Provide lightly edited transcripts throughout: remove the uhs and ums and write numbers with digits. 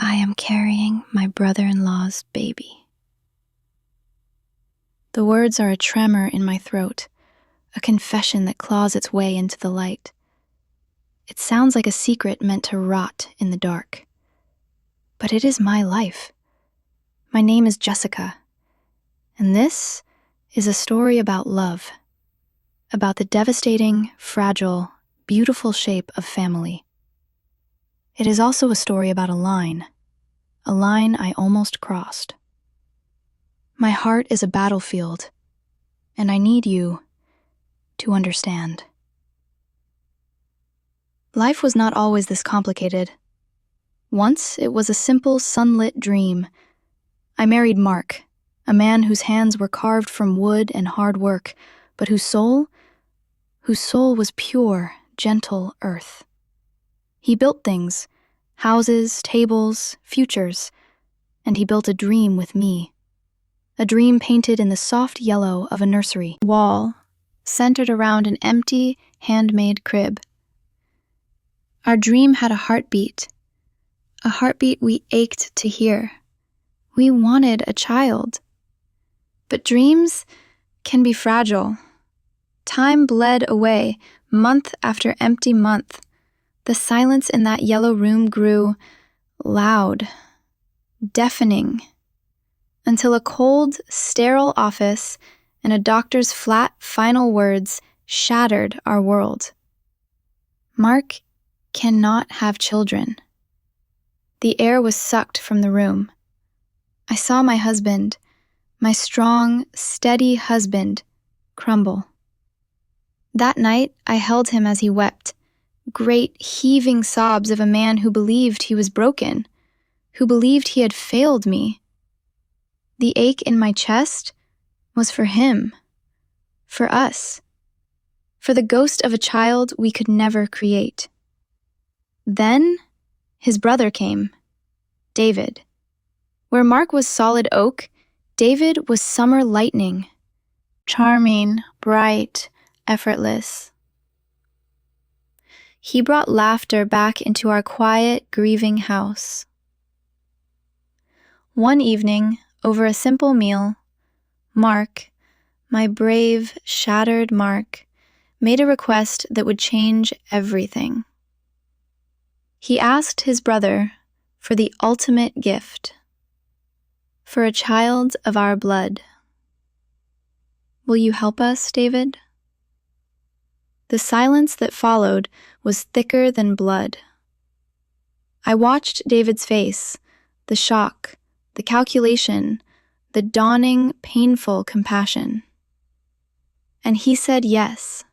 I am carrying my brother-in-law's baby. The words are a tremor in my throat, a confession that claws its way into the light. It sounds like a secret meant to rot in the dark. But it is my life. My name is Jessica, and this is a story about love, about the devastating, fragile, beautiful shape of family. It is also a story about a line I almost crossed. My heart is a battlefield, and I need you to understand. Life was not always this complicated. Once it was a simple, sunlit dream. I married Mark, a man whose hands were carved from wood and hard work, but whose soul was pure, gentle earth. He built things, houses, tables, futures, and he built a dream with me. A dream painted in the soft yellow of a nursery wall, centered around an empty, handmade crib. Our dream had a heartbeat we ached to hear. We wanted a child. But dreams can be fragile. Time bled away, month after empty month. The silence in that yellow room grew loud, deafening, until a cold, sterile office and a doctor's flat, final words shattered our world. Mark cannot have children. The air was sucked from the room. I saw my husband, my strong, steady husband, crumble. That night, I held him as he wept, great heaving sobs of a man who believed he was broken, who believed he had failed me. The ache in my chest was for him, for us, for the ghost of a child we could never create. Then, his brother came, David. Where Mark was solid oak, David was summer lightning, charming, bright, effortless. He brought laughter back into our quiet, grieving house. One evening, over a simple meal, Mark, my brave, shattered Mark, made a request that would change everything. He asked his brother for the ultimate gift, for a child of our blood. Will you help us, David? The silence that followed was thicker than blood. I watched David's face, the shock, the calculation, the dawning, painful compassion. And he said yes.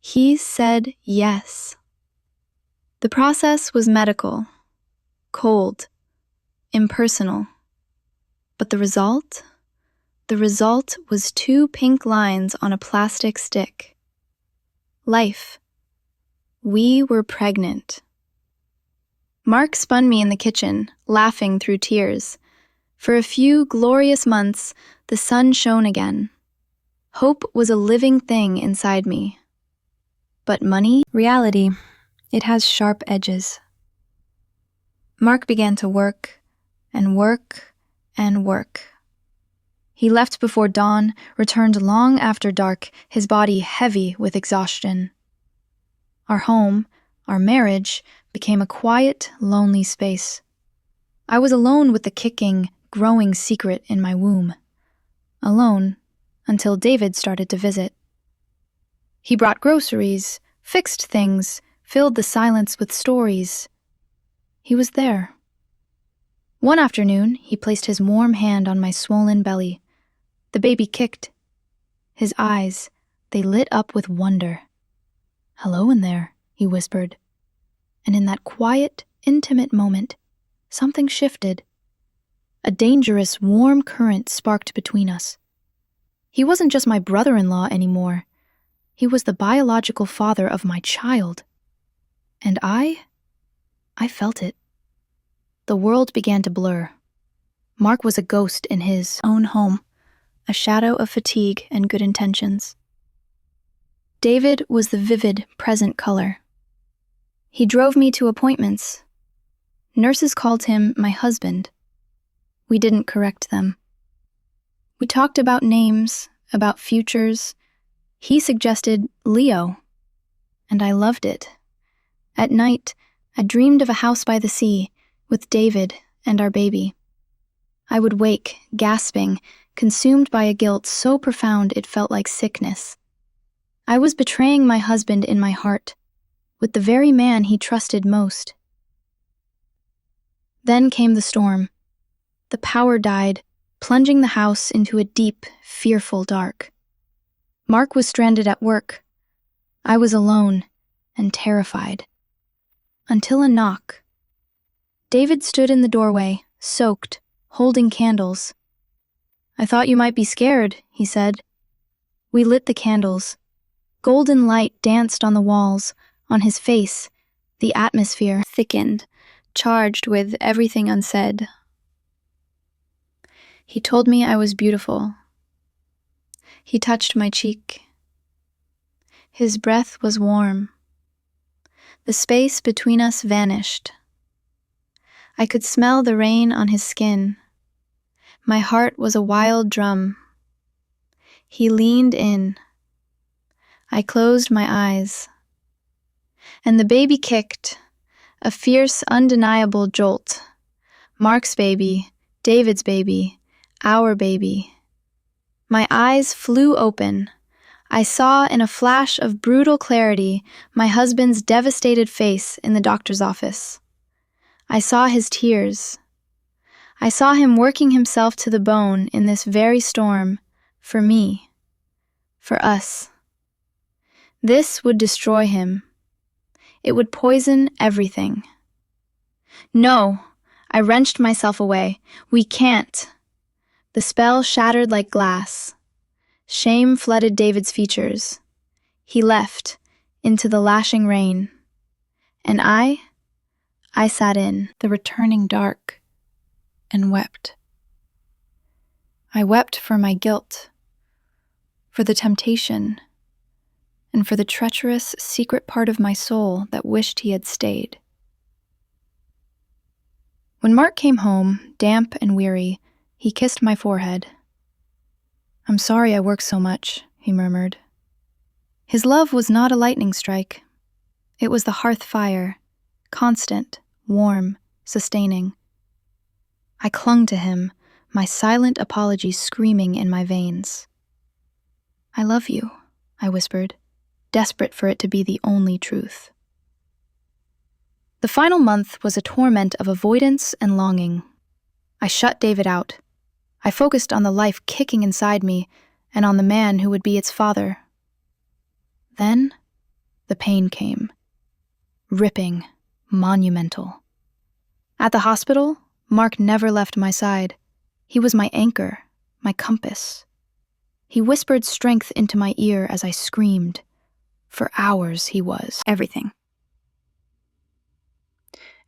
He said yes. The process was medical, cold, impersonal. But the result? The result was 2 pink lines on a plastic stick. Life. We were pregnant. Mark spun me in the kitchen, laughing through tears. For a few glorious months, the sun shone again. Hope was a living thing inside me. But money, reality, it has sharp edges. Mark began to work, and work, and work. He left before dawn, returned long after dark, his body heavy with exhaustion. Our home, our marriage, became a quiet, lonely space. I was alone with the kicking, growing secret in my womb. Alone until David started to visit. He brought groceries, fixed things, filled the silence with stories. He was there. One afternoon, he placed his warm hand on my swollen belly. The baby kicked. His eyes, they lit up with wonder. "Hello in there," he whispered. And in that quiet, intimate moment, something shifted. A dangerous, warm current sparked between us. He wasn't just my brother-in-law anymore. He was the biological father of my child. And I felt it. The world began to blur. Mark was a ghost in his own home, a shadow of fatigue and good intentions. David was the vivid, present color. He drove me to appointments. Nurses called him my husband. We didn't correct them. We talked about names, about futures. He suggested Leo, and I loved it. At night, I dreamed of a house by the sea, with David and our baby. I would wake, gasping, consumed by a guilt so profound it felt like sickness. I was betraying my husband in my heart, with the very man he trusted most. Then came the storm. The power died, plunging the house into a deep, fearful dark. Mark was stranded at work. I was alone and terrified. Until a knock. David stood in the doorway, soaked, holding candles. "I thought you might be scared," he said. We lit the candles. Golden light danced on the walls, on his face. The atmosphere thickened, charged with everything unsaid. He told me I was beautiful. He touched my cheek. His breath was warm. The space between us vanished. I could smell the rain on his skin. My heart was a wild drum. He leaned in. I closed my eyes. And the baby kicked, a fierce, undeniable jolt. Mark's baby, David's baby, our baby. My eyes flew open. I saw in a flash of brutal clarity my husband's devastated face in the doctor's office. I saw his tears. I saw him working himself to the bone in this very storm, for me, for us. This would destroy him. It would poison everything. No, I wrenched myself away. We can't. The spell shattered like glass. Shame flooded David's features. He left, into the lashing rain. And I sat in the returning dark and wept. I wept for my guilt, for the temptation, and for the treacherous, secret part of my soul that wished he had stayed. When Mark came home, damp and weary, he kissed my forehead. "I'm sorry I work so much," he murmured. His love was not a lightning strike. It was the hearth fire, constant, warm, sustaining. I clung to him, my silent apology screaming in my veins. "I love you," I whispered, desperate for it to be the only truth. The final month was a torment of avoidance and longing. I shut David out. I focused on the life kicking inside me and on the man who would be its father. Then, the pain came. Ripping, monumental. At the hospital, Mark never left my side. He was my anchor, my compass. He whispered strength into my ear as I screamed. For hours he was everything.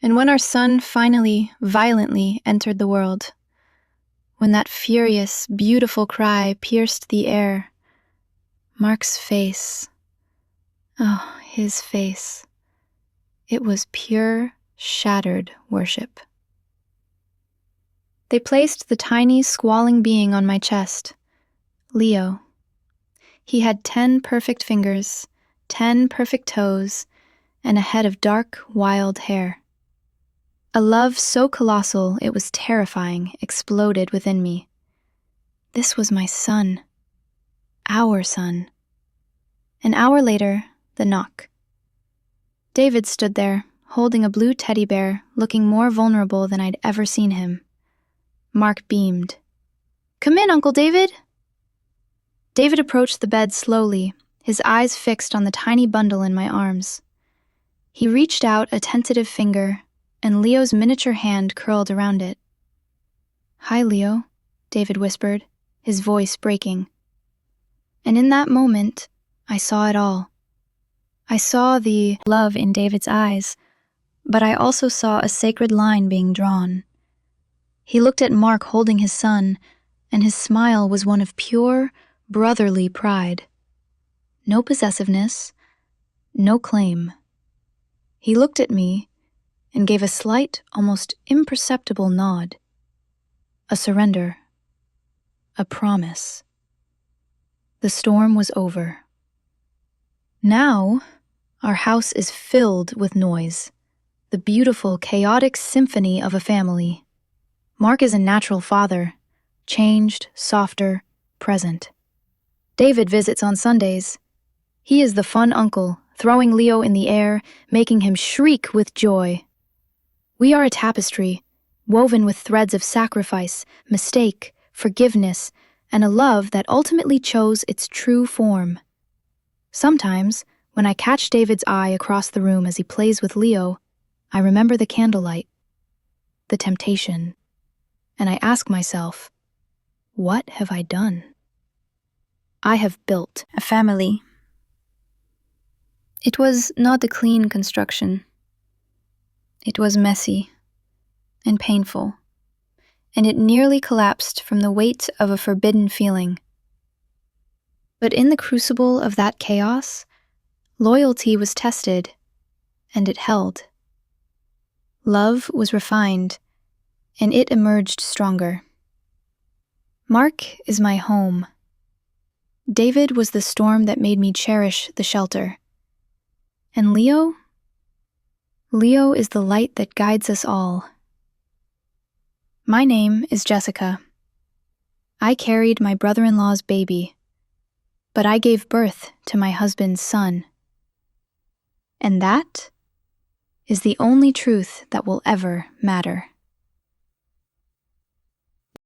And when our son finally, violently entered the world, when that furious, beautiful cry pierced the air, Mark's face, oh, his face, it was pure, shattered worship. They placed the tiny, squalling being on my chest, Leo. He had 10 perfect fingers, 10 perfect toes, and a head of dark, wild hair. A love so colossal it was terrifying exploded within me. This was my son. Our son. An hour later, the knock. David stood there, holding a blue teddy bear, looking more vulnerable than I'd ever seen him. Mark beamed. "Come in, Uncle David." David approached the bed slowly, his eyes fixed on the tiny bundle in my arms. He reached out a tentative finger, and Leo's miniature hand curled around it. "Hi, Leo," David whispered, his voice breaking. And in that moment, I saw it all. I saw the love in David's eyes, but I also saw a sacred line being drawn. He looked at Mark holding his son, and his smile was one of pure, brotherly pride. No possessiveness, no claim. He looked at me, and gave a slight, almost imperceptible nod. A surrender. A promise. The storm was over. Now, our house is filled with noise, the beautiful, chaotic symphony of a family. Mark is a natural father, changed, softer, present. David visits on Sundays. He is the fun uncle, throwing Leo in the air, making him shriek with joy. We are a tapestry, woven with threads of sacrifice, mistake, forgiveness, and a love that ultimately chose its true form. Sometimes, when I catch David's eye across the room as he plays with Leo, I remember the candlelight, the temptation, and I ask myself, what have I done? I have built a family. It was not a clean construction. It was messy and painful, and it nearly collapsed from the weight of a forbidden feeling. But in the crucible of that chaos, loyalty was tested, and it held. Love was refined, and it emerged stronger. Mark is my home. David was the storm that made me cherish the shelter. And Leo? Leo is the light that guides us all. My name is Jessica. I carried my brother-in-law's baby, but I gave birth to my husband's son. And that is the only truth that will ever matter.